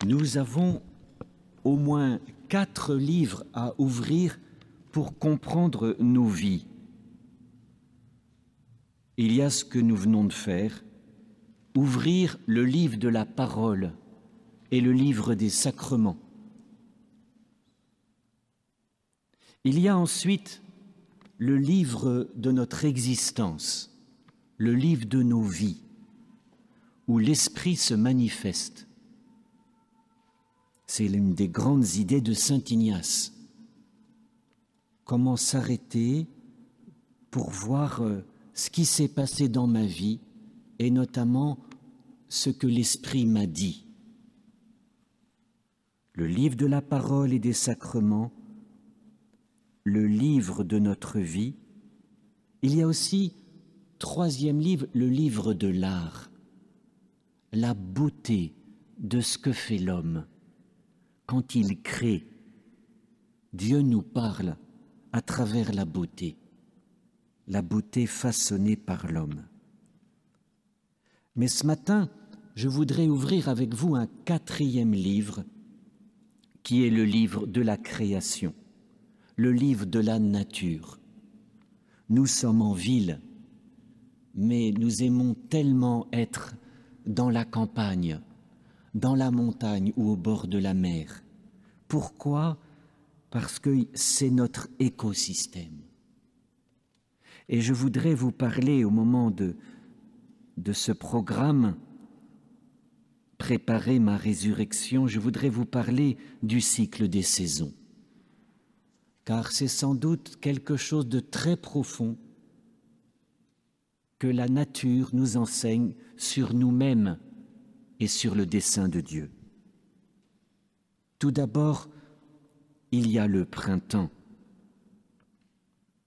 Nous avons au moins 4 livres à ouvrir pour comprendre nos vies. Il y a ce que nous venons de faire, ouvrir le livre de la parole et le livre des sacrements. Il y a ensuite le livre de notre existence, le livre de nos vies, où l'Esprit se manifeste. C'est l'une des grandes idées de saint Ignace. Comment s'arrêter pour voir ce qui s'est passé dans ma vie et notamment ce que l'Esprit m'a dit. Le livre de la parole et des sacrements, le livre de notre vie. Il y a aussi, 3e livre, le livre de l'art, la beauté de ce que fait l'homme. Quand il crée, Dieu nous parle à travers la beauté façonnée par l'homme. Mais ce matin, je voudrais ouvrir avec vous un 4e livre, qui est le livre de la création, le livre de la nature. Nous sommes en ville, mais nous aimons tellement être dans la campagne, dans la montagne ou au bord de la mer. Pourquoi ? Parce que c'est notre écosystème. Et je voudrais vous parler au moment de ce programme, préparer ma résurrection, je voudrais vous parler du cycle des saisons. Car c'est sans doute quelque chose de très profond que la nature nous enseigne sur nous-mêmes et sur le dessein de Dieu. Tout d'abord, il y a le printemps.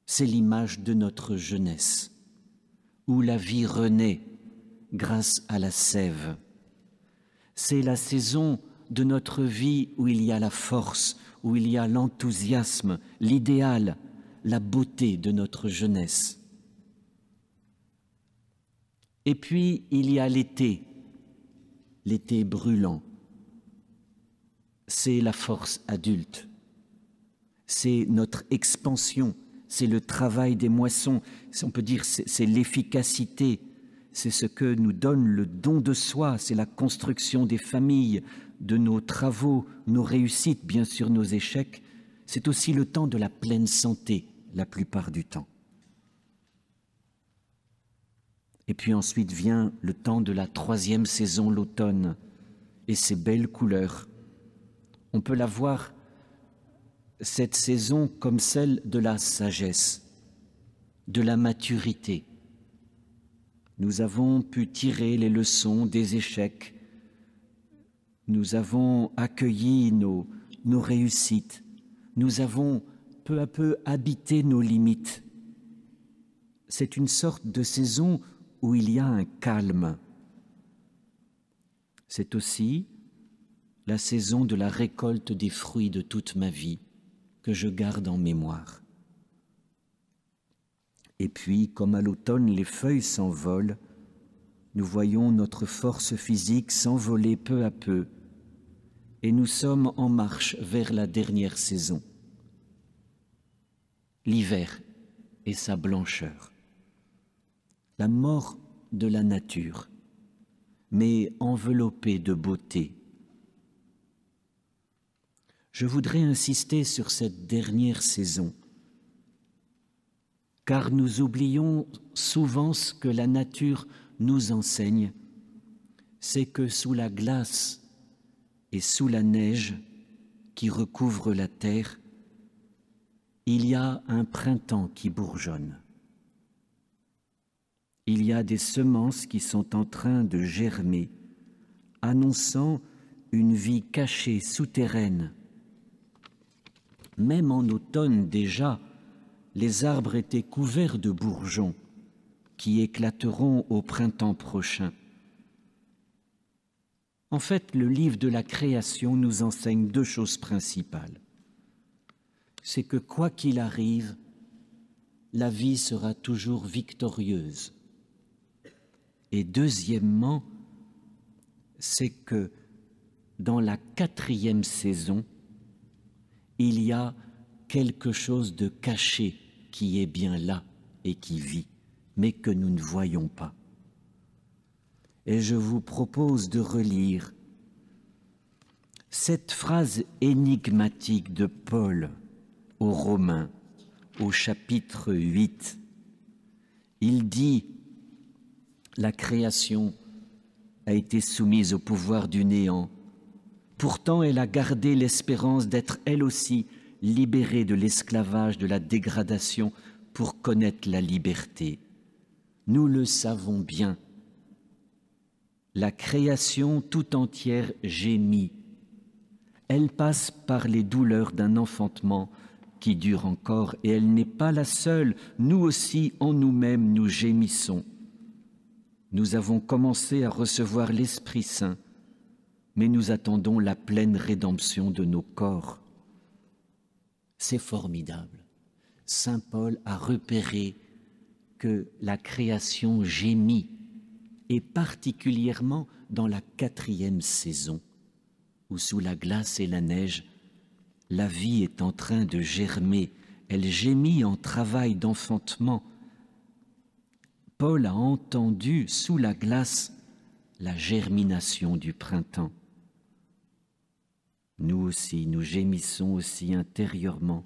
C'est l'image de notre jeunesse, où la vie renaît grâce à la sève. C'est la saison de notre vie où il y a la force, où il y a l'enthousiasme, l'idéal, la beauté de notre jeunesse. Et puis, il y a l'été brûlant. C'est la force adulte. C'est notre expansion, c'est le travail des moissons. On peut dire c'est l'efficacité, c'est ce que nous donne le don de soi, c'est la construction des familles, de nos travaux, nos réussites, bien sûr nos échecs. C'est aussi le temps de la pleine santé, la plupart du temps. Et puis ensuite vient le temps de la 3e saison, l'automne, et ses belles couleurs. On peut la voir, cette saison, comme celle de la sagesse, de la maturité. Nous avons pu tirer les leçons des échecs, nous avons accueilli nos réussites, nous avons peu à peu habité nos limites. C'est une sorte de saison où il y a un calme. C'est aussi la saison de la récolte des fruits de toute ma vie, que je garde en mémoire. Et puis, comme à l'automne, les feuilles s'envolent, nous voyons notre force physique s'envoler peu à peu, et nous sommes en marche vers la dernière saison, l'hiver et sa blancheur, la mort de la nature, mais enveloppée de beauté. Je voudrais insister sur cette dernière saison, car nous oublions souvent ce que la nature nous enseigne, c'est que sous la glace et sous la neige qui recouvre la terre, il y a un printemps qui bourgeonne. Il y a des semences qui sont en train de germer, annonçant une vie cachée, souterraine. Même en automne déjà, les arbres étaient couverts de bourgeons qui éclateront au printemps prochain. En fait, le livre de la création nous enseigne 2 choses principales. C'est que quoi qu'il arrive, la vie sera toujours victorieuse. Et deuxièmement, c'est que dans la 4e saison, il y a quelque chose de caché qui est bien là et qui vit, mais que nous ne voyons pas. Et je vous propose de relire cette phrase énigmatique de Paul aux Romains, au chapitre 8. Il dit « La création a été soumise au pouvoir du néant. Pourtant, elle a gardé l'espérance d'être elle aussi libérée de l'esclavage, de la dégradation, pour connaître la liberté. Nous le savons bien. La création tout entière gémit. Elle passe par les douleurs d'un enfantement qui dure encore, et elle n'est pas la seule. Nous aussi, en nous-mêmes, nous gémissons. Nous avons commencé à recevoir l'Esprit Saint, mais nous attendons la pleine rédemption de nos corps. » C'est formidable. Saint Paul a repéré que la création gémit, et particulièrement dans la 4e saison, où sous la glace et la neige, la vie est en train de germer, elle gémit en travail d'enfantement. Paul a entendu sous la glace la germination du printemps. Nous aussi, nous gémissons aussi intérieurement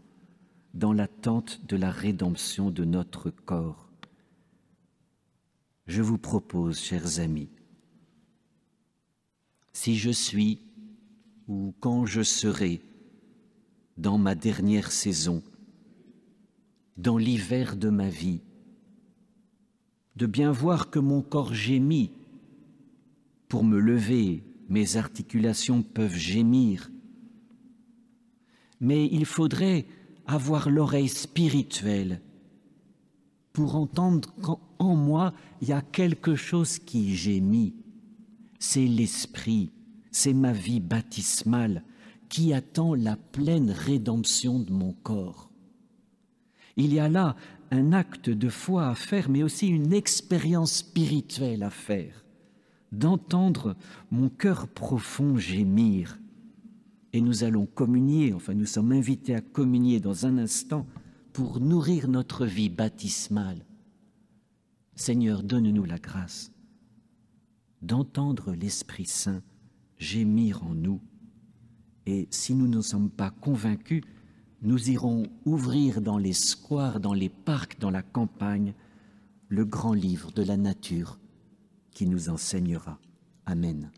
dans l'attente de la rédemption de notre corps. Je vous propose, chers amis, si je suis ou quand je serai dans ma dernière saison, dans l'hiver de ma vie, de bien voir que mon corps gémit. Pour me lever, mes articulations peuvent gémir. Mais il faudrait avoir l'oreille spirituelle pour entendre qu'en moi, il y a quelque chose qui gémit. C'est l'esprit, c'est ma vie baptismale qui attend la pleine rédemption de mon corps. Il y a là un acte de foi à faire, mais aussi une expérience spirituelle à faire, d'entendre mon cœur profond gémir. Et nous allons communier, enfin nous sommes invités à communier dans un instant pour nourrir notre vie baptismale. Seigneur, donne-nous la grâce d'entendre l'Esprit Saint gémir en nous. Et si nous ne sommes pas convaincus, nous irons ouvrir dans les squares, dans les parcs, dans la campagne, le grand livre de la nature qui nous enseignera. Amen.